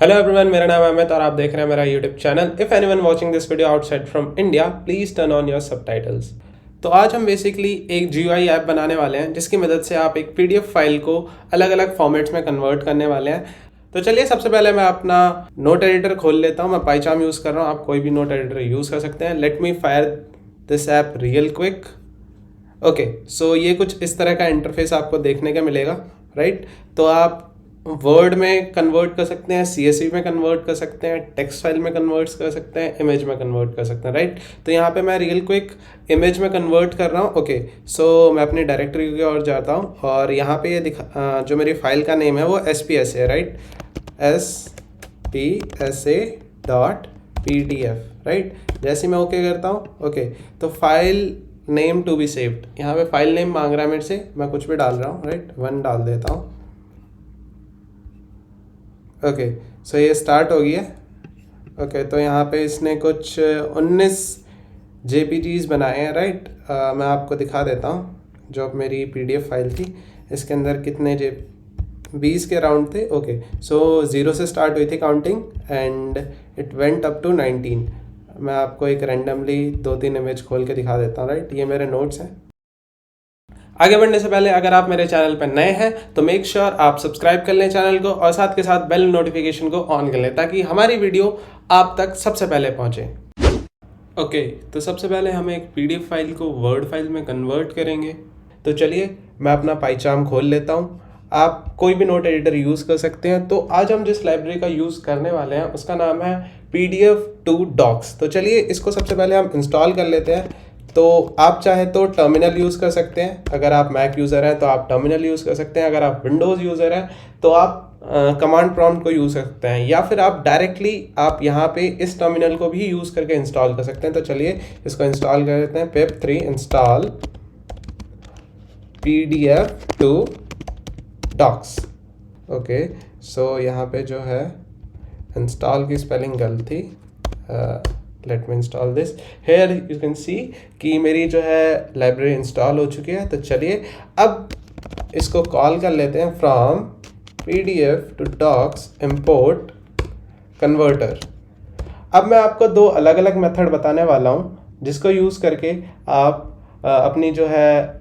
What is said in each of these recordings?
Hello everyone, मेरा नाम है अमित और आप देख रहे हैं मेरा YouTube channel. If anyone watching this video outside from India, please turn on your subtitles. तो आज हम बेसिकली एक GUI ऐप बनाने वाले हैं जिसकी मदद से आप एक PDF फाइल को अलग अलग फॉर्मेट्स में कन्वर्ट करने वाले हैं। तो चलिए सबसे पहले मैं अपना नोट एडिटर खोल लेता हूँ। मैं पाइचार्म यूज़ कर रहा हूँ, आप कोई भी नोट एडिटर यूज़ कर सकते हैं। Let me fire this app real quick. Okay, so ये कुछ इस तरह का इंटरफेस आपको देखने का मिलेगा, राइट। तो आप वर्ड में कन्वर्ट कर सकते हैं, CSV में कन्वर्ट कर सकते हैं, टेक्स्ट फाइल में कन्वर्ट कर सकते हैं, इमेज में कन्वर्ट कर सकते हैं, राइट। तो यहाँ पे मैं रियल क्विक इमेज में कन्वर्ट कर रहा हूँ। ओके, सो मैं अपनी डायरेक्टरी की ओर जाता हूँ और यहाँ पे ये जो मेरी फाइल का नेम है वो SPSA है, राइट। SPSA.pdf, right. जैसे मैं ओके करता हूँ, ओके, तो file name to be saved, यहाँ पे फाइल नेम मांग रहा है मेरे से, मैं कुछ भी डाल रहा हूँ, राइट, 1 डाल देता हूँ। ओके, सो ये स्टार्ट हो गया। ओके, तो यहाँ पे इसने कुछ 19 JPGs बनाए हैं, राइट। मैं आपको दिखा देता हूँ जो अब मेरी PDF फाइल थी, इसके अंदर कितने 20 के राउंड थे। ओके, सो 0 से स्टार्ट हुई थी counting and it went up to 19। मैं आपको एक रैंडमली 2-3 इमेज खोल के दिखा देता हूँ, राइट। ये मेरे नोट्स हैं। आगे बढ़ने से पहले अगर आप मेरे चैनल पर नए हैं तो मेक श्योर आप सब्सक्राइब कर लें चैनल को और साथ के साथ बेल नोटिफिकेशन को ऑन कर लें ताकि हमारी वीडियो आप तक सबसे पहले पहुंचे। ओके, तो सबसे पहले हम एक PDF फाइल को वर्ड फाइल में कन्वर्ट करेंगे। तो चलिए मैं अपना पाइचार्म खोल लेता हूँ। आप कोई भी नोट एडिटर यूज़ कर सकते हैं। तो आज हम जिस लाइब्रेरी का यूज़ करने वाले हैं उसका नाम है PDF2Docs। तो चलिए इसको सबसे पहले हम इंस्टॉल कर लेते हैं। तो आप चाहे तो टर्मिनल यूज़ कर सकते हैं, अगर आप मैक यूज़र हैं तो आप टर्मिनल यूज़ कर सकते हैं, अगर आप विंडोज़ यूज़र हैं तो आप कमांड प्रॉम्प्ट को यूज़ कर सकते हैं, या फिर आप डायरेक्टली आप यहाँ पे इस टर्मिनल को भी यूज़ करके इंस्टॉल कर सकते हैं। तो चलिए इसको इंस्टॉल कर लेते हैं। pip3 install PDF2Docs। Okay, so यहाँ पे जो है इंस्टॉल की स्पेलिंग गलत थी। Let me install this. Here you can see कि मेरी जो है लाइब्रेरी इंस्टॉल हो चुकी है। तो चलिए अब इसको कॉल कर लेते हैं फ्रॉम PDF2Docs import कन्वर्टर। अब मैं आपको 2 अलग अलग मेथड बताने वाला हूँ जिसको यूज़ करके आप अपनी जो है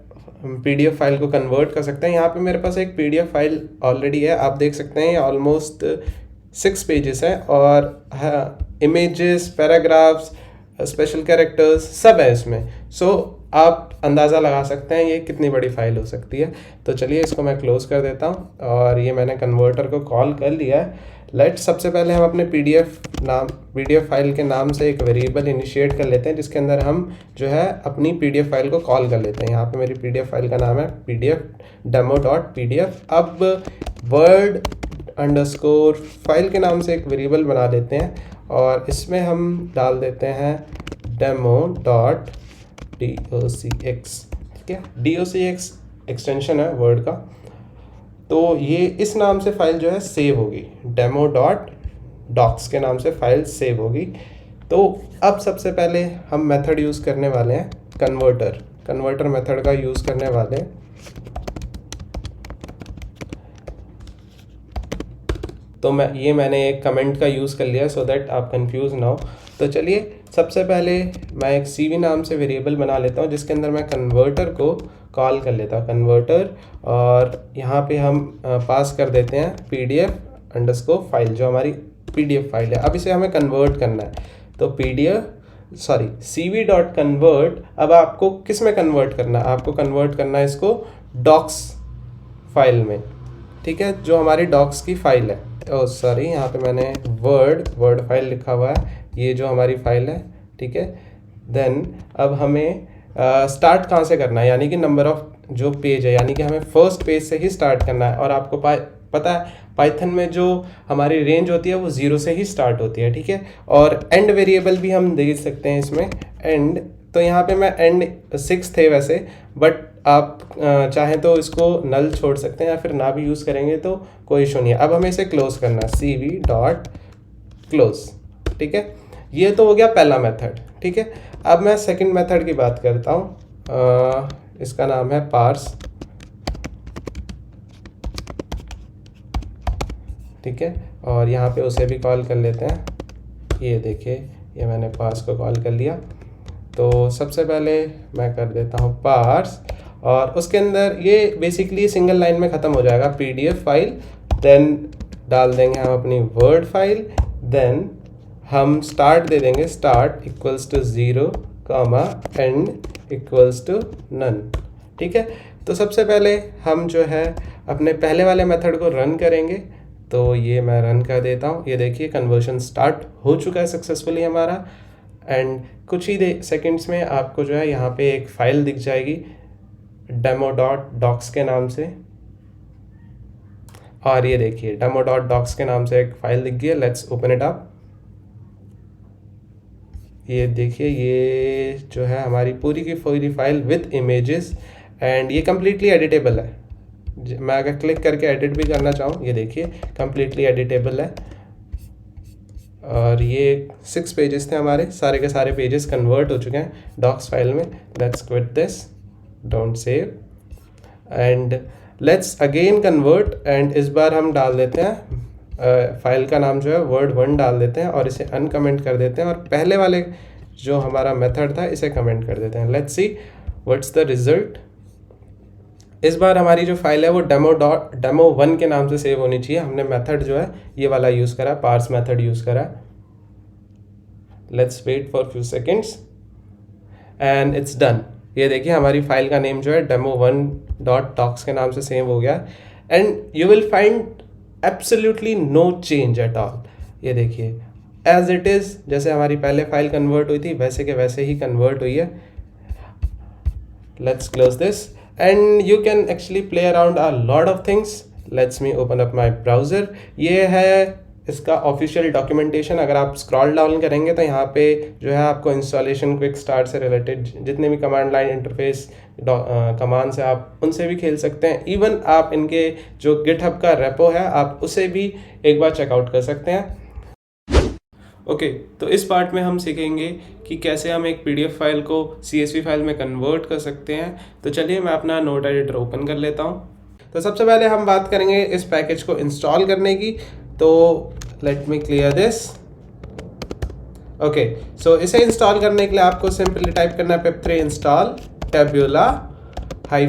PDF फाइल को कन्वर्ट कर सकते हैं। यहाँ पे मेरे पास एक PDF फाइल ऑलरेडी है, आप देख सकते हैं। ये ऑलमोस्ट 6 पेजेस है और इमेजेस, पैराग्राफ्स, स्पेशल कैरेक्टर्स सब है इसमें। सो आप अंदाज़ा लगा सकते हैं ये कितनी बड़ी फाइल हो सकती है। तो चलिए इसको मैं क्लोज कर देता हूँ और ये मैंने कन्वर्टर को कॉल कर लिया है। लेट्स सबसे पहले हम अपने PDF फाइल के नाम से एक वेरिएबल इनिशिएट कर लेते हैं जिसके अंदर हम जो है अपनी PDF फाइल को कॉल कर लेते हैं। यहाँ पे मेरी PDF फाइल का नाम है pdf.demo.pdf। अब वर्ड अंडरस्कोर फाइल के नाम से एक वेरिएबल बना देते हैं और इसमें हम डाल देते हैं demo.docx। ठीक है, docx एक्सटेंशन है वर्ड का। तो ये इस नाम से फाइल जो है सेव होगी, demo.docs के नाम से फाइल सेव होगी। तो अब सबसे पहले हम मेथड यूज़ करने वाले हैं कन्वर्टर मेथड का यूज़ करने वाले हैं। तो मैंने एक कमेंट का यूज़ कर लिया सो दैट आप कंफ्यूज ना हो। तो चलिए सबसे पहले मैं एक CV नाम से वेरिएबल बना लेता हूँ जिसके अंदर मैं कन्वर्टर को कॉल कर लेता हूँ, कन्वर्टर, और यहाँ पे हम पास कर देते हैं PDF_फाइल जो हमारी PDF फाइल है। अब इसे हमें कन्वर्ट करना है। तो CV.convert। अब आपको किस में कन्वर्ट करना है? आपको कन्वर्ट करना है इसको डॉक्स फाइल में, ठीक है, जो हमारी डॉक्स की फाइल है। सॉरी, यहाँ पे मैंने वर्ड फाइल लिखा हुआ है, ये जो हमारी फाइल है, ठीक है। देन अब हमें स्टार्ट कहाँ से करना है, यानी कि नंबर ऑफ जो पेज है, यानी कि हमें फर्स्ट पेज से ही स्टार्ट करना है। और आपको पता है पाइथन में जो हमारी रेंज होती है वो 0 से ही स्टार्ट होती है, ठीक है। और एंड वेरिएबल भी हम दे सकते हैं इसमें, एंड। तो यहाँ पे मैं एंड 6 थे वैसे, बट आप चाहें तो इसको नल छोड़ सकते हैं या फिर ना भी यूज़ करेंगे तो कोई इशू नहीं है। अब हमें इसे क्लोज करना है, CV.close, ठीक है। ये तो हो गया पहला मेथड, ठीक है। अब मैं सेकंड मेथड की बात करता हूँ, इसका नाम है पार्स, ठीक है। और यहाँ पे उसे भी कॉल कर लेते हैं। ये देखिए, ये मैंने पार्स को कॉल कर लिया। तो सबसे पहले मैं कर देता हूँ पार्स, और उसके अंदर ये बेसिकली सिंगल लाइन में ख़त्म हो जाएगा PDF फाइल। देन डाल देंगे हम अपनी वर्ड फाइल, देन हम स्टार्ट दे देंगे, start equals to 0 comma end equals to none. ठीक है, तो सबसे पहले हम जो है अपने पहले वाले मेथड को रन करेंगे। तो ये मैं रन कर देता हूँ। ये देखिए कन्वर्शन स्टार्ट हो चुका है सक्सेसफुली हमारा, एंड कुछ ही सेकंड्स में आपको जो है यहाँ पे एक फ़ाइल दिख जाएगी demo.docs के नाम से। और ये देखिए demo.docs के नाम से एक फ़ाइल दिख गई है। Let's open it up. ये देखिए, ये जो है हमारी पूरी की पूरी फाइल विथ इमेजेस, एंड ये कम्प्लीटली एडिटेबल है। मैं अगर क्लिक करके एडिट भी करना चाहूँ, ये देखिए कम्प्लीटली एडिटेबल है। और ये 6 पेजेस थे हमारे, सारे के सारे पेजेस कन्वर्ट हो चुके हैं डॉक्स फाइल में। Let's quit this, don't save, and let's again convert. And इस बार हम डाल देते हैं फाइल का नाम जो है word1 डाल देते हैं, और इसे अनकमेंट कर देते हैं, और पहले वाले जो हमारा मेथड था इसे कमेंट कर देते हैं। Let's see what's the result. इस बार हमारी जो फाइल है वो demo1 के नाम से सेव होनी चाहिए। हमने मेथड जो है ये वाला यूज़ करा, पार्स मेथड यूज़ करा। Let's wait for few seconds and it's done. ये देखिए हमारी फाइल का नेम जो है demo1.docs के नाम से सेव हो गया, and you will find absolutely no change at all. ये देखिए एज इट इज़, जैसे हमारी पहले फाइल कन्वर्ट हुई थी वैसे के वैसे ही कन्वर्ट हुई है। Let's close this, and you can actually play around a lot of things. Let's me open up my browser. ये है इसका ऑफिशियल डॉक्यूमेंटेशन। अगर आप स्क्रॉल डाउन करेंगे तो यहाँ पे जो है आपको इंस्टॉलेशन क्विक स्टार्ट से रिलेटेड जितने भी कमांड लाइन इंटरफेस कमांड्स है आप उनसे भी खेल सकते हैं। इवन आप इनके जो गिटहब का रेपो है आप उसे भी एक बार चेकआउट कर सकते हैं। ओके, तो इस पार्ट में हम सीखेंगे कि कैसे हम एक PDF फाइल को CSV फाइल में कन्वर्ट कर सकते हैं। तो चलिए मैं अपना नोट एडिटर ओपन कर लेता हूँ। तो सबसे पहले हम बात करेंगे इस पैकेज को इंस्टॉल करने की। तो let me clear this. Okay, so इसे इंस्टॉल करने के लिए आपको सिंपली टाइप करना है pip3 install tabula-py।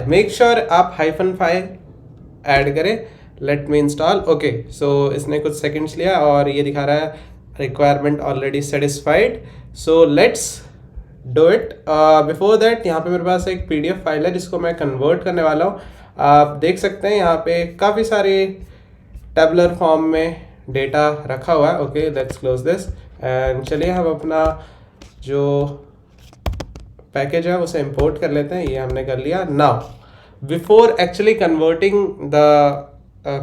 Make sure आप -py ऐड करें। Late me install. ओके, सो इसने कुछ सेकेंड्स लिया और ये दिखा रहा है requirement already satisfied. So let's do it. Before that यहाँ पे मेरे पास एक PDF फाइल है जिसको मैं कन्वर्ट करने वाला हूँ। आप देख सकते हैं यहाँ पे काफ़ी सारे टेबुलर फॉर्म में डेटा रखा हुआ है। Okay, let's close this, and चलिए हम अपना जो पैकेज है उसे इंपोर्ट कर लेते हैं। ये हमने कर लिया। Now before actually converting the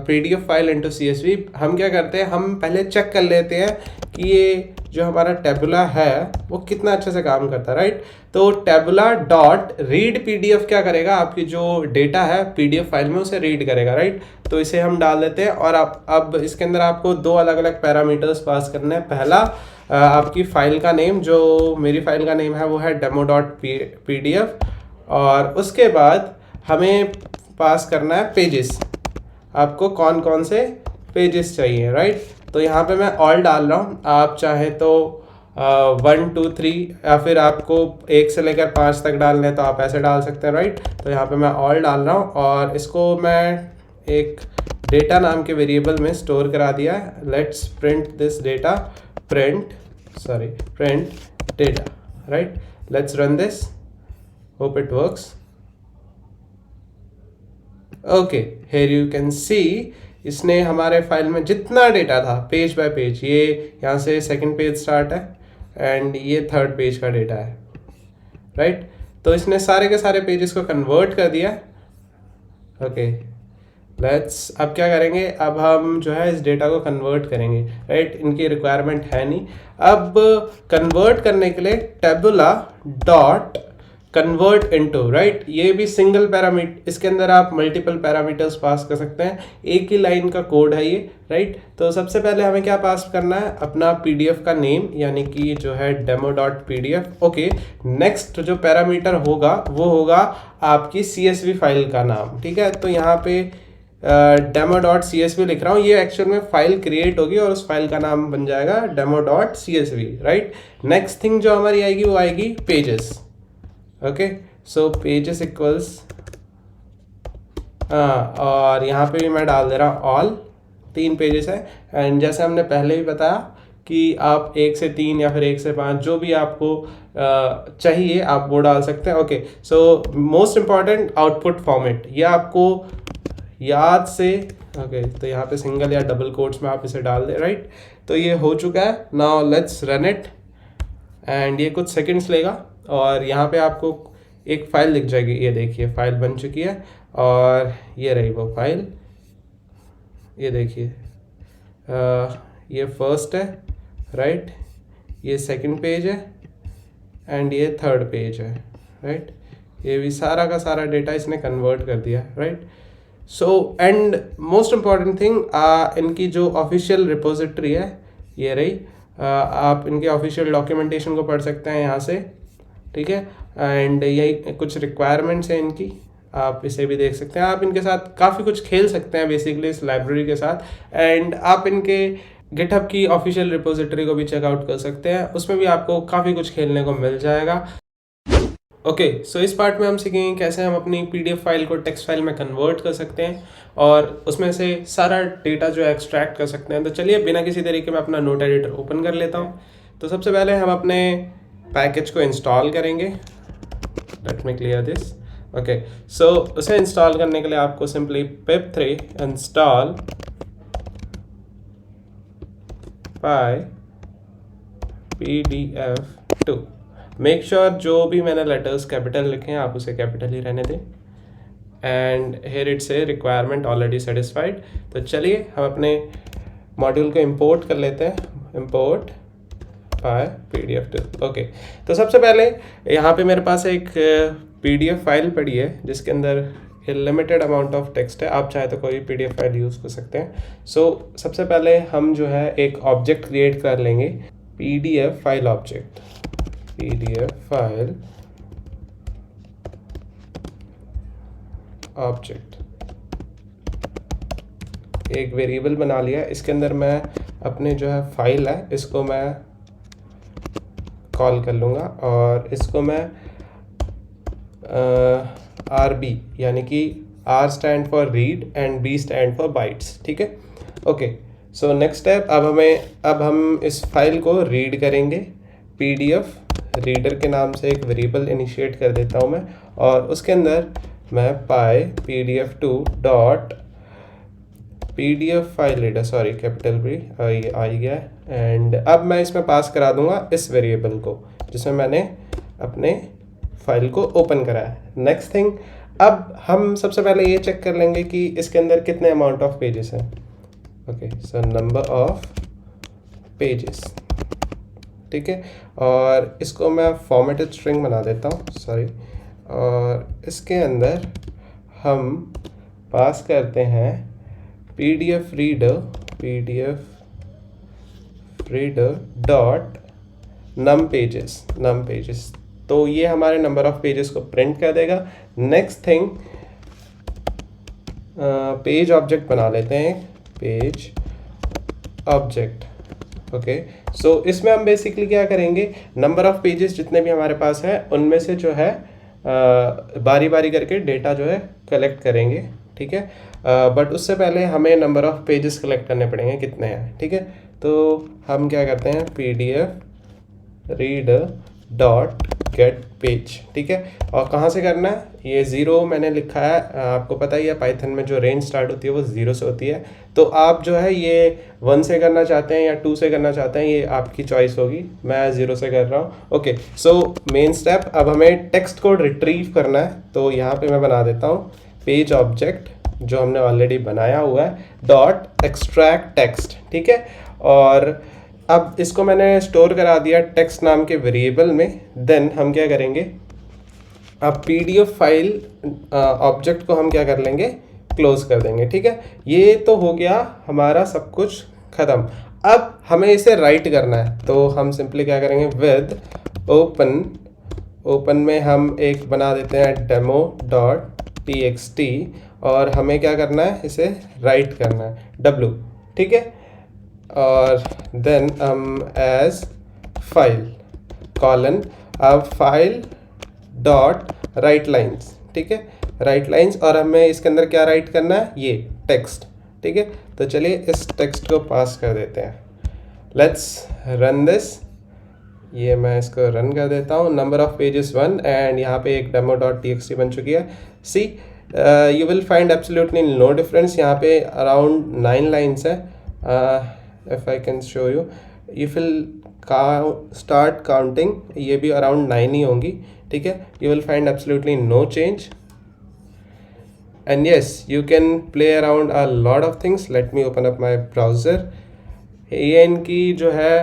PDF file into CSV, हम क्या करते हैं, हम पहले चेक कर लेते हैं कि ये जो हमारा टेबुला है वो कितना अच्छे से काम करता है, राइट। तो tabula.read PDF क्या करेगा, आपकी जो डेटा है PDF फाइल में उसे रीड करेगा, राइट। तो इसे हम डाल देते हैं, और अब इसके अंदर आपको 2 अलग अलग पैरामीटर्स पास करने हैं। पहला आपकी फ़ाइल का नेम, जो मेरी फाइल का नेम है वो है demo.pdf, और उसके बाद हमें पास करना है पेजेस। आपको कौन कौन से पेजेस चाहिए, राइट। तो यहाँ पे मैं ऑल डाल रहा हूँ। आप चाहे तो 1 2 3 या फिर आपको 1 से लेकर 5 तक डालने तो आप ऐसे डाल सकते हैं, राइट। तो यहाँ पे मैं ऑल डाल रहा हूँ, और इसको मैं एक डेटा नाम के वेरिएबल में स्टोर करा दिया है। Let's print this data, print data, right. Let's run this, hope it works. Okay, here you can सी इसने हमारे फाइल में जितना डेटा था पेज बाय पेज, ये यहाँ से सेकंड पेज स्टार्ट है एंड ये थर्ड पेज का डेटा है, राइट। तो इसने सारे के सारे पेजेस को कन्वर्ट कर दिया। ओके, लेट्स अब क्या करेंगे, अब हम जो है इस डेटा को कन्वर्ट करेंगे, राइट। इनकी रिक्वायरमेंट है नहीं। अब कन्वर्ट करने के लिए टेबुला डॉट कन्वर्ट इनटू, राइट। ये भी सिंगल पैरामीटर, इसके अंदर आप मल्टीपल पैरामीटर्स पास कर सकते हैं। एक ही लाइन का कोड है ये, राइट। तो सबसे पहले हमें क्या पास करना है, अपना PDF का नेम, यानी कि जो है demo.pdf। ओके, नेक्स्ट जो पैरामीटर होगा वो होगा आपकी CSV फाइल का नाम, ठीक है। तो यहाँ पे demo dot C S V लिख रहा हूँ, ये एक्चुअल में फाइल क्रिएट होगी और उस फाइल का नाम बन जाएगा demo dot C S V, right. Next thing जो हमारी आएगी वो आएगी pages. Okay, so pages equals, और यहाँ पे भी मैं डाल दे रहा हूँ ऑल, 3 पेजेस है। एंड जैसे हमने पहले भी बताया कि आप 1 से 3 या फिर 1 से 5 जो भी आपको चाहिए आप वो डाल सकते हैं। Okay, so most important output format, ये आपको याद से, ओके तो यहाँ पे सिंगल या डबल कोट्स में आप इसे डाल दें, राइट। तो ये हो चुका है। Now let's run it, and ये कुछ सेकंड्स लेगा और यहाँ पे आपको एक फाइल दिख जाएगी। ये देखिए फाइल बन चुकी है और ये रही वो फाइल, ये देखिए ये फर्स्ट है, राइट, ये सेकंड पेज है एंड ये थर्ड पेज है, राइट। ये भी सारा का सारा डेटा इसने कन्वर्ट कर दिया, right. So and most important thing, इनकी जो ऑफिशियल रिपोजिटरी है ये रही, आप इनके ऑफिशियल डॉक्यूमेंटेशन को पढ़ सकते हैं यहाँ से, ठीक है। एंड यही कुछ रिक्वायरमेंट्स हैं इनकी, आप इसे भी देख सकते हैं। आप इनके साथ काफ़ी कुछ खेल सकते हैं बेसिकली इस लाइब्रेरी के साथ, एंड आप इनके गिटहब की ऑफिशियल रिपोजिटरी को भी चेकआउट कर सकते हैं, उसमें भी आपको काफ़ी कुछ खेलने को मिल जाएगा। ओके, सो इस पार्ट में हम सीखेंगे कैसे हम अपनी पीडीएफ फाइल को टेक्स्ट फाइल में कन्वर्ट कर सकते हैं और उसमें से सारा डेटा जो है एक्सट्रैक्ट कर सकते हैं। तो चलिए बिना किसी तरीके में अपना नोट एडिटर ओपन कर लेता हूँ। तो सबसे पहले हम अपने पैकेज को इंस्टॉल करेंगे। Let me clear this. Okay, so उसे इंस्टॉल करने के लिए आपको simply pip3 install pdf2। Make sure जो भी मैंने लेटर्स कैपिटल लिखे हैं आप उसे कैपिटल ही रहने दें। And here it's a requirement already satisfied. तो चलिए हम अपने मॉड्यूल को इंपोर्ट कर लेते हैं। Import pdf2। ओके, तो सबसे पहले यहाँ पे मेरे पास एक पीडीएफ फाइल पड़ी है जिसके अंदर लिमिटेड अमाउंट ऑफ टेक्स्ट है। आप चाहे तो कोई पीडीएफ फाइल यूज़ कर सकते हैं। सो सबसे पहले हम जो है एक ऑब्जेक्ट क्रिएट कर लेंगे, PDF file object. PDF file object एक वेरिएबल बना लिया। इसके अंदर मैं अपने जो है फाइल है इसको मैं कॉल कर लूँगा और इसको मैं RB यानी कि R stand for read and B stand for bytes, ठीक है। ओके, सो नेक्स्ट स्टेप, अब हम इस फाइल को रीड करेंगे। PDF रीडर के नाम से एक वेरिएबल इनिशिएट कर देता हूँ मैं और उसके अंदर मैं pdf2 dot PDF file reader, sorry capital B ये आ गया है। एंड अब मैं इसमें पास करा दूंगा इस वेरिएबल को जिसमें मैंने अपने फाइल को ओपन करा है। नेक्स्ट थिंग, अब हम सबसे पहले ये चेक कर लेंगे कि इसके अंदर कितने अमाउंट ऑफ पेजेस हैं। Okay, so number of pages, ठीक है। और इसको मैं फॉर्मेटेड स्ट्रिंग बना देता हूँ, सॉरी। और इसके अंदर हम पास करते हैं PDF रीडर डॉट नम पेजेस। तो ये हमारे नंबर ऑफ पेजेस को प्रिंट कर देगा। नेक्स्ट थिंग, पेज ऑब्जेक्ट बना लेते हैं, पेज ऑब्जेक्ट। ओके, सो इसमें हम बेसिकली क्या करेंगे, नंबर ऑफ पेजेस जितने भी हमारे पास है उनमें से जो है बारी बारी करके डेटा जो है कलेक्ट करेंगे, ठीक है। बट उससे पहले हमें नंबर ऑफ पेजेस कलेक्ट करने पड़ेंगे कितने हैं, ठीक है। तो हम क्या करते हैं, PDF reader dot gate page, ठीक है। और कहाँ से करना है, ये 0 मैंने लिखा है, आपको पता ही है पाइथन में जो रेंज स्टार्ट होती है वो 0 से होती है। तो आप जो है ये 1 से करना चाहते हैं या 2 से करना चाहते हैं, ये आपकी चॉइस होगी। मैं 0 से कर रहा हूँ। ओके, सो मेन स्टेप, अब हमें टेक्स्ट को रिट्रीव करना है। तो यहाँ पे मैं बना देता हूँ पेज ऑब्जेक्ट जो हमने ऑलरेडी बनाया हुआ है डॉट एक्सट्रैक्ट टेक्स्ट, ठीक है। और अब इसको मैंने स्टोर करा दिया टेक्स्ट नाम के वेरिएबल में। देन हम क्या करेंगे, अब PDF फाइल ऑब्जेक्ट को हम क्या कर लेंगे, क्लोज कर देंगे, ठीक है। ये तो हो गया हमारा सब कुछ ख़त्म। अब हमें इसे राइट करना है तो हम सिंपली क्या करेंगे, विद ओपन में हम एक बना देते हैं डेमो डॉट txt और हमें क्या करना है, इसे राइट करना है w, ठीक है। और देन एज फाइल कॉलन अब फाइल डॉट राइट लाइन्स, ठीक है, राइट लाइन्स, और हमें इसके अंदर क्या राइट करना है, ये टेक्स्ट, ठीक है। तो चलिए इस टेक्स्ट को पास कर देते हैं, लेट्स रन दिस। ये मैं इसको रन कर देता हूँ। नंबर ऑफ पेजेस 1 एंड यहाँ पे एक demo.txt बन चुकी है। See you will find absolutely no difference. यहाँ पे अराउंड 9 लाइन्स है। If I can show you, you will start counting, ये भी अराउंड 9 ही होंगी, ठीक है। You will find absolutely no change and yes, you can play around a lot of things. Let me open up my browser. ये इनकी जो है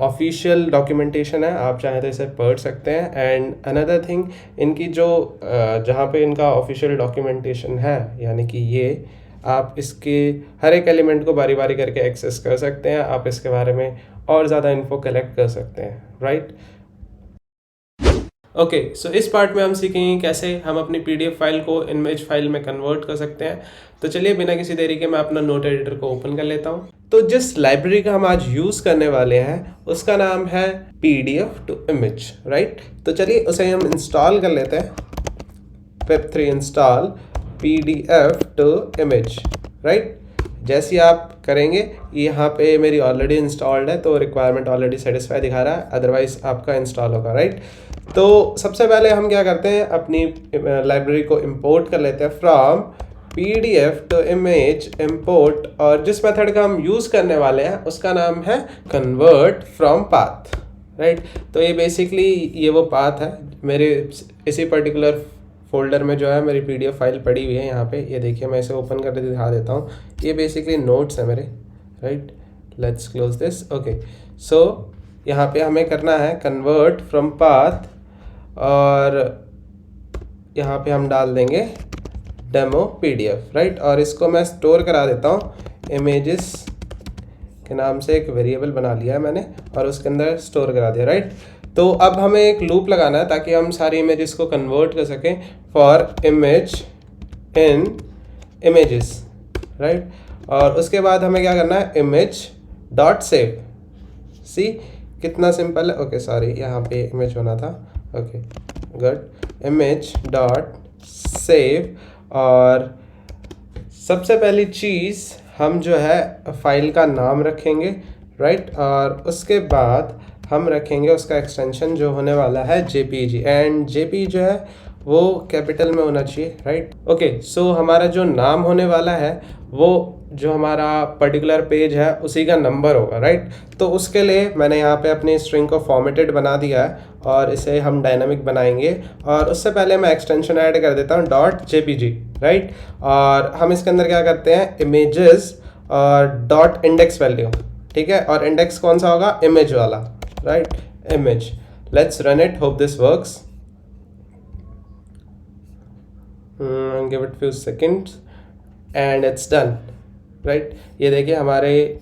ऑफिशियल डॉक्यूमेंटेशन है, आप चाहें तो इसे पढ़ सकते हैं। एंड अनदर थिंग, इनकी जो जहाँ पे इनका ऑफिशियल डॉक्यूमेंटेशन है, यानी कि ये आप इसके हर एक एलिमेंट को बारी बारी करके एक्सेस कर सकते हैं, आप इसके बारे में और ज़्यादा इन्फो कलेक्ट कर सकते हैं, राइट। ओके, सो इस पार्ट में हम सीखेंगे कैसे हम अपनी पीडीएफ फाइल को इमेज फाइल में कन्वर्ट कर सकते हैं। तो चलिए बिना किसी देरी के मैं अपना नोट एडिटर को ओपन कर लेता हूँ। तो जिस लाइब्रेरी का हम आज यूज़ करने वाले हैं उसका नाम है पीडीएफ टू इमेज, राइट। तो चलिए उसे हम इंस्टॉल कर लेते हैं। pip3 install PDF to image, right. जैसे आप करेंगे, यहाँ पे मेरी ऑलरेडी इंस्टॉल्ड है तो रिक्वायरमेंट ऑलरेडी सेटिस्फाई दिखा रहा है, अदरवाइज आपका इंस्टॉल होगा, राइट। तो सबसे पहले हम क्या करते हैं, अपनी लाइब्रेरी को इंपोर्ट कर लेते हैं from PDF to image import, और जिस मेथड का हम यूज़ करने वाले हैं उसका नाम है कन्वर्ट फ्रॉम पाथ, राइट। तो ये बेसिकली ये वो पाथ है। मेरे इसी पर्टिकुलर फोल्डर में जो है मेरी पीडीएफ फाइल पड़ी हुई है यहाँ पे, ये देखिए, मैं इसे ओपन करके दिखा देता हूँ। ये बेसिकली नोट्स है मेरे, right. Let's close this. Okay, so यहाँ पे हमें करना है कन्वर्ट फ्रॉम पाथ, और यहाँ पे हम डाल देंगे डेमो पीडीएफ, राइट। और इसको मैं स्टोर करा देता हूँ, इमेजेस के नाम से एक वेरिएबल बना लिया है मैंने, और उसके अंदर स्टोर करा दिया, राइट। तो अब हमें एक लूप लगाना है ताकि हम सारी इमेजेस को कन्वर्ट कर सकें। For image in images, right. और उसके बाद हमें क्या करना है, इमेज डॉट सेव। सी कितना सिंपल है। ओके सॉरी, यहाँ पे इमेज होना था। Okay good, image dot save. और सबसे पहली चीज़ हम जो है फाइल का नाम रखेंगे, राइट। और उसके बाद हम रखेंगे उसका एक्सटेंशन जो होने वाला है जेपीजी, एंड जेपी जो है वो कैपिटल में होना चाहिए, राइट। ओके, सो हमारा जो नाम होने वाला है वो जो हमारा पर्टिकुलर पेज है उसी का नंबर होगा, राइट। तो उसके लिए मैंने यहाँ पे अपनी स्ट्रिंग को फॉर्मेटेड बना दिया है और इसे हम डायनामिक बनाएंगे। और उससे पहले मैं एक्सटेंशन ऐड कर देता हूँ डॉट जेपीजी, राइट। और हम इसके अंदर क्या करते हैं, इमेजेस और डॉट इंडेक्स वैल्यू, ठीक है। और इंडेक्स कौन सा होगा, इमेज वाला, right, image. Let's run it, hope this works. Give it few seconds and it's done, right. ये देखिए हमारे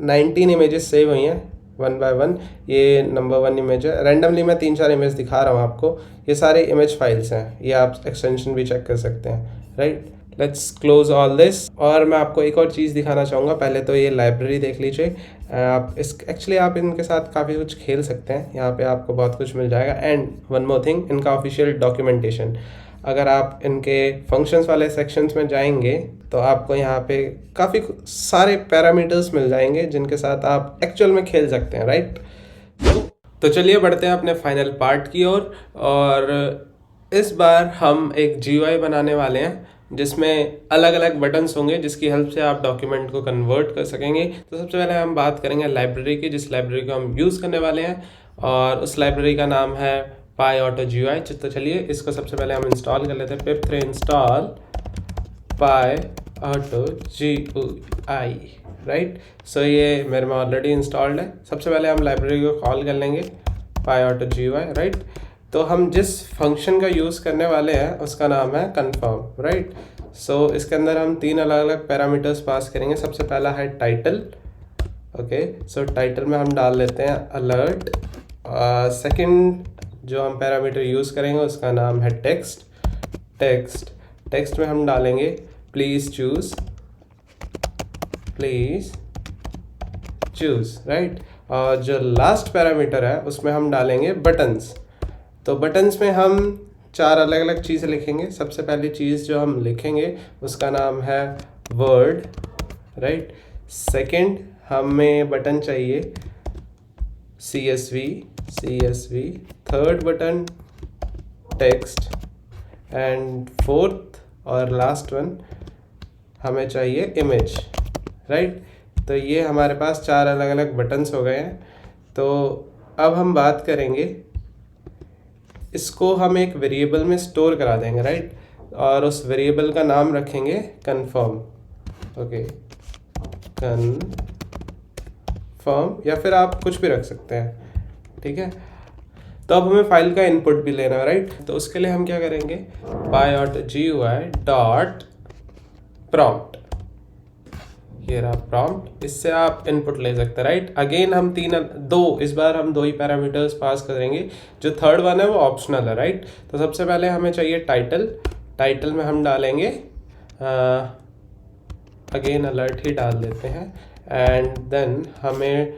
19 इमेजेस सेव हुई हैं 1 by 1। ये नंबर 1 इमेज है। रैंडमली मैं 3-4 इमेज दिखा रहा हूँ आपको। ये सारे इमेज फाइल्स हैं, ये आप एक्सटेंशन भी चेक कर सकते हैं, right. Let's close all this. और मैं आपको एक और चीज़ दिखाना चाहूँगा। पहले तो ये लाइब्रेरी देख लीजिए। आप एक्चुअली आप इनके साथ काफ़ी कुछ खेल सकते हैं, यहाँ पे आपको बहुत कुछ मिल जाएगा। एंड वन मोर थिंग, इनका ऑफिशियल डॉक्यूमेंटेशन, अगर आप इनके फंक्शंस वाले सेक्शंस में जाएंगे तो आपको यहाँ पे काफ़ी सारे पैरामीटर्स मिल जाएंगे जिनके साथ आप एक्चुअल में खेल सकते हैं, राइट। तो चलिए बढ़ते हैं अपने फाइनल पार्ट की ओर। और इस बार हम एक GUI बनाने वाले हैं जिसमें अलग अलग बटन्स होंगे जिसकी हेल्प से आप डॉक्यूमेंट को कन्वर्ट कर सकेंगे। तो सबसे पहले हम बात करेंगे लाइब्रेरी की, जिस लाइब्रेरी को हम यूज़ करने वाले हैं, और उस लाइब्रेरी का नाम है PyAutoGui। तो चलिए इसको सबसे पहले हम इंस्टॉल कर लेते हैं। pip3 install PyAutoGui, right. सो ये मेरे में ऑलरेडी इंस्टॉल्ड है। सबसे पहले हम लाइब्रेरी को कॉल कर लेंगे PyAutoGui, राइट। तो हम जिस फंक्शन का यूज़ करने वाले हैं उसका नाम है कन्फर्म, राइट। सो इसके अंदर हम 3 अलग अलग पैरामीटर्स पास करेंगे। सबसे पहला है टाइटल। ओके, सो टाइटल में हम डाल लेते हैं अलर्ट। सेकंड जो हम पैरामीटर यूज़ करेंगे उसका नाम है टेक्स्ट। टेक्स्ट में हम डालेंगे प्लीज़ चूज़ राइट। और जो लास्ट पैरामीटर है उसमें हम डालेंगे बटन्स। तो बटन्स में हम 4 अलग अलग चीज़ें लिखेंगे। सबसे पहली चीज़ जो हम लिखेंगे उसका नाम है वर्ड राइट। सेकंड हमें बटन चाहिए CSV। Third button text and fourth और लास्ट वन हमें चाहिए इमेज राइट। तो ये हमारे पास 4 अलग अलग बटन्स हो गए हैं। तो अब हम बात करेंगे, इसको हम एक वेरिएबल में स्टोर करा देंगे राइट। और उस वेरिएबल का नाम रखेंगे कन्फर्म। ओके, कन्फर्म या फिर आप कुछ भी रख सकते हैं, ठीक है। तो अब हमें फाइल का इनपुट भी लेना है राइट। तो उसके लिए हम क्या करेंगे, py.gui.prompt, ये रहा प्रॉम्प्ट, इससे आप इनपुट ले सकते हैं राइट। अगेन हम इस बार हम 2 ही पैरामीटर्स पास करेंगे। जो थर्ड वन है वो ऑप्शनल है राइट। तो सबसे पहले हमें चाहिए टाइटल में हम डालेंगे अगेन अलर्ट ही डाल देते हैं। एंड देन हमें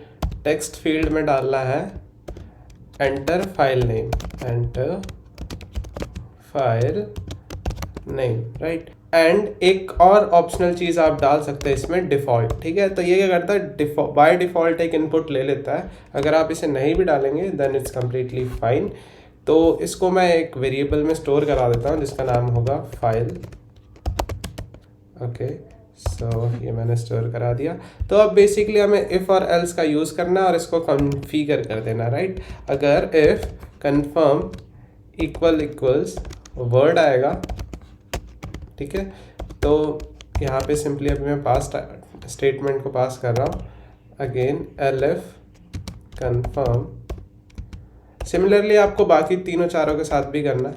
टेक्स्ट फील्ड में डालना है enter file name right. And एक और ऑप्शनल चीज़ आप डाल सकते हैं इसमें, डिफ़ॉल्ट, ठीक है। तो ये क्या करता है, बाय डिफ़ॉल्ट एक इनपुट ले लेता है। अगर आप इसे नहीं भी डालेंगे देन इट्स कम्प्लीटली फाइन। तो इसको मैं एक वेरिएबल में स्टोर करा देता हूँ जिसका नाम होगा फाइल। ओके, सो ये मैंने स्टोर करा दिया। तो अब बेसिकली हमें इफ़ और एल्स का यूज़ करना है और इसको कॉन्फ़िगर कर देना राइट। अगर इफ़ कन्फर्म इक्वल्स वर्ड आएगा, ठीक है। तो यहाँ पे सिंपली अभी मैं पास स्टेटमेंट को पास कर रहा हूँ अगेन elif कन्फर्म। सिमिलरली आपको बाकी तीनों चारों के साथ भी करना है।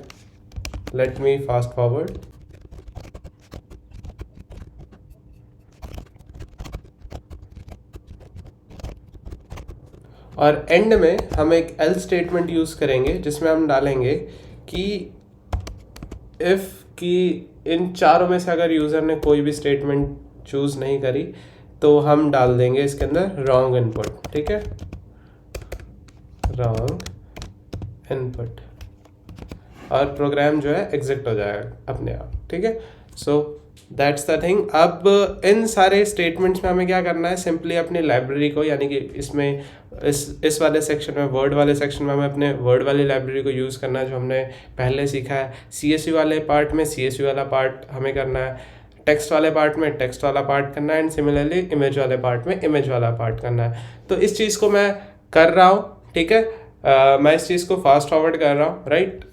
Let me fast forward. और एंड में हम एक एल्स स्टेटमेंट यूज़ करेंगे जिसमें हम डालेंगे कि इफ़ कि इन चारों में से अगर यूज़र ने कोई भी स्टेटमेंट चूज़ नहीं करी तो हम डाल देंगे इसके अंदर रॉन्ग इनपुट, ठीक है, रॉन्ग इनपुट, और प्रोग्राम जो है एग्जिट हो जाएगा अपने आप, ठीक है। So that's the thing. अब इन सारे स्टेटमेंट्स में हमें क्या करना है, सिंपली अपनी लाइब्रेरी को, यानी कि इसमें इस वाले सेक्शन में, वर्ड वाले सेक्शन में हमें अपने वर्ड वाली लाइब्रेरी को यूज़ करना है जो हमने पहले सीखा है। CSV वाले पार्ट में CSV वाला पार्ट हमें करना है, टेक्स्ट वाले पार्ट में टेक्स्ट वाला पार्ट करना है, एंड सिमिलरली इमेज वाले पार्ट में इमेज वाला पार्ट करना है। तो इस चीज़ को मैं कर रहा हूँ, ठीक है। मैं इस चीज़ को फास्ट फॉरवर्ड कर रहा हूँ राइट।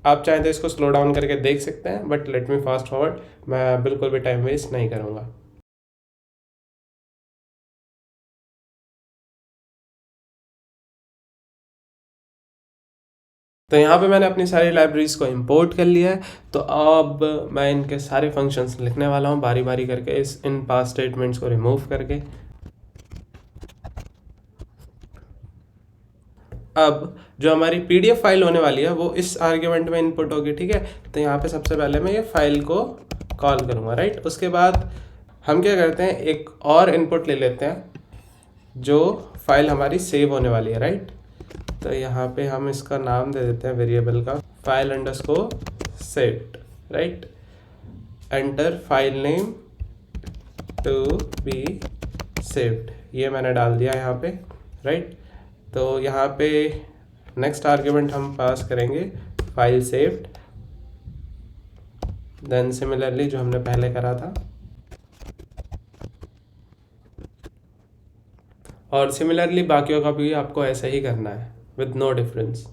आप चाहें तो इसको स्लो डाउन करके देख सकते हैं, but let me fast forward. मैं बिल्कुल भी टाइम वेस्ट नहीं करूँगा। तो यहाँ पे मैंने अपनी सारी लाइब्रेरीज को इंपोर्ट कर लिया है। तो अब मैं इनके सारे फंक्शंस लिखने वाला हूँ बारी बारी करके, इन पास स्टेटमेंट्स को रिमूव करके। अब जो हमारी PDF फाइल होने वाली है वो इस आर्ग्यूमेंट में इनपुट होगी, ठीक है। तो यहाँ पे सबसे पहले मैं ये फाइल को कॉल करूँगा राइट। उसके बाद हम क्या करते हैं, एक और इनपुट ले लेते हैं जो फाइल हमारी सेव होने वाली है राइट। तो यहाँ पे हम इसका नाम दे देते हैं वेरिएबल का file underscore saved right. Enter file name to be saved, ये मैंने डाल दिया यहाँ पे राइट। तो यहाँ पे नेक्स्ट आर्ग्यूमेंट हम पास करेंगे फाइल सेव्ड, देन सिमिलरली जो हमने पहले करा था, और सिमिलरली बाकियों का भी आपको ऐसे ही करना है विद नो डिफरेंस।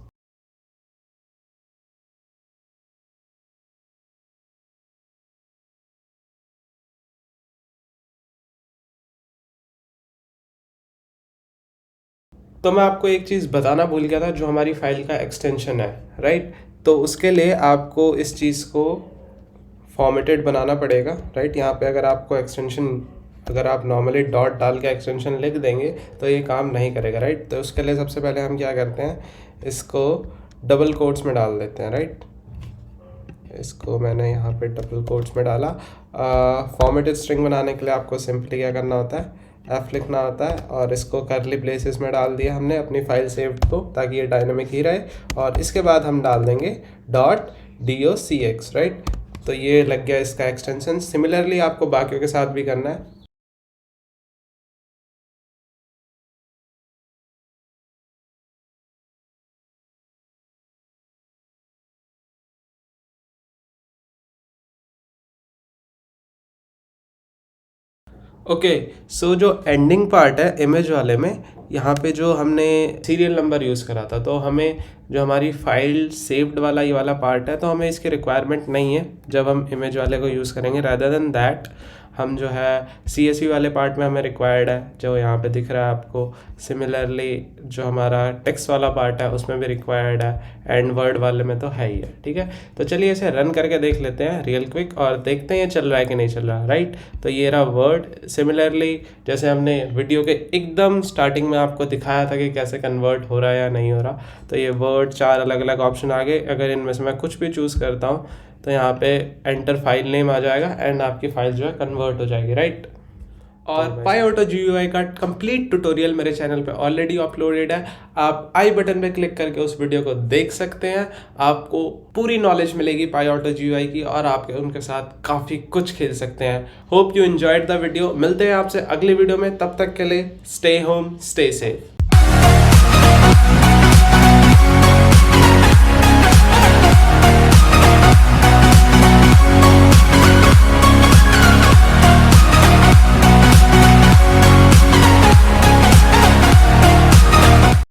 तो मैं आपको एक चीज़ बताना भूल गया था, जो हमारी फाइल का एक्सटेंशन है राइट। तो उसके लिए आपको इस चीज़ को फॉर्मेटेड बनाना पड़ेगा राइट। यहाँ पे अगर आपको एक्सटेंशन, अगर आप नॉर्मली डॉट डाल के एक्सटेंशन लिख देंगे तो ये काम नहीं करेगा राइट। तो उसके लिए सबसे पहले हम क्या करते हैं, इसको डबल कोट्स में डाल देते हैं राइट। इसको मैंने यहाँ पे डबल कोट्स में डाला। फॉर्मेटेड स्ट्रिंग बनाने के लिए आपको सिंपली क्या करना होता है, एफ लिखना होता है और इसको करली ब्रेसेस में डाल दिया हमने अपनी फाइल सेव्ड को, ताकि ये डायनेमिक ही रहे। और इसके बाद हम डाल देंगे .docx, राइट। तो ये लग गया इसका एक्सटेंशन। सिमिलरली आपको बाकियों के साथ भी करना है। ओके, सो जो एंडिंग पार्ट है इमेज वाले में, यहाँ पे जो हमने सीरियल नंबर यूज़ करा था, तो हमें जो हमारी फाइल सेव्ड वाला ये वाला पार्ट है, तो हमें इसकी रिक्वायरमेंट नहीं है जब हम इमेज वाले को यूज़ करेंगे। रादर देन दैट हम जो है CSV वाले पार्ट में हमें रिक्वायर्ड है, जो यहाँ पे दिख रहा है आपको। सिमिलरली जो हमारा टेक्स्ट वाला पार्ट है उसमें भी रिक्वायर्ड है, एंड वर्ड वाले में तो है ही है, ठीक है। तो चलिए इसे रन करके देख लेते हैं रियल क्विक और देखते हैं ये चल रहा है कि नहीं चल रहा, राइट। तो ये रहा वर्ड। सिमिलरली जैसे हमने वीडियो के एकदम स्टार्टिंग में आपको दिखाया था कि कैसे कन्वर्ट हो रहा है या नहीं हो रहा, तो ये वर्ड 4 अलग अलग ऑप्शन आ गए। अगर इनमें से मैं कुछ भी चूज़ करता हूँ तो यहाँ पे एंटर फाइल नेम आ जाएगा एंड आपकी फाइल जो है कन्वर्ट हो जाएगी, राइट। और PyAuto GUI का कंप्लीट ट्यूटोरियल मेरे चैनल पे ऑलरेडी अपलोडेड है। आप आई बटन पे क्लिक करके उस वीडियो को देख सकते हैं। आपको पूरी नॉलेज मिलेगी PyAuto GUI की और आप उनके साथ काफ़ी कुछ खेल सकते हैं। Hope you enjoyed the video. मिलते हैं आपसे अगली वीडियो में, तब तक के लिए स्टे होम, स्टे सेफ।